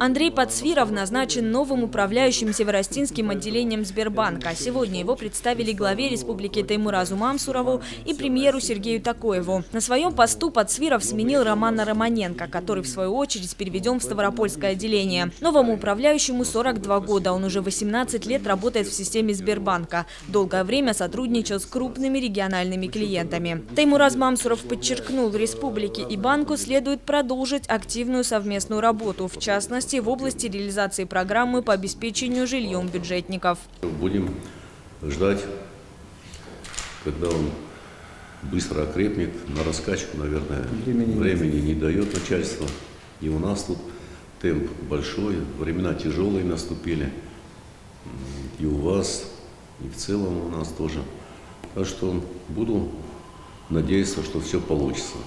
Андрей Подсвиров назначен новым управляющим Северостинским отделением Сбербанка. Сегодня его представили главе республики Теймуразу Мамсурову и премьеру Сергею Токоеву. На своем посту Подсвиров сменил Романа Романенко, который в свою очередь переведен в Ставропольское отделение. Новому управляющему 42 года. Он уже 18 лет работает в системе Сбербанка. Долгое время сотрудничал с крупными региональными клиентами. Теймураз Мамсуров подчеркнул, в республике и банку следует продолжить активную совместную работу, в частности, в области реализации программы по обеспечению жильем бюджетников. Будем ждать, когда он быстро окрепнет. На раскачку, наверное, времени не дает начальство. И у нас тут темп большой, времена тяжелые наступили. И у вас, и в целом у нас тоже. Так что буду надеяться, что все получится.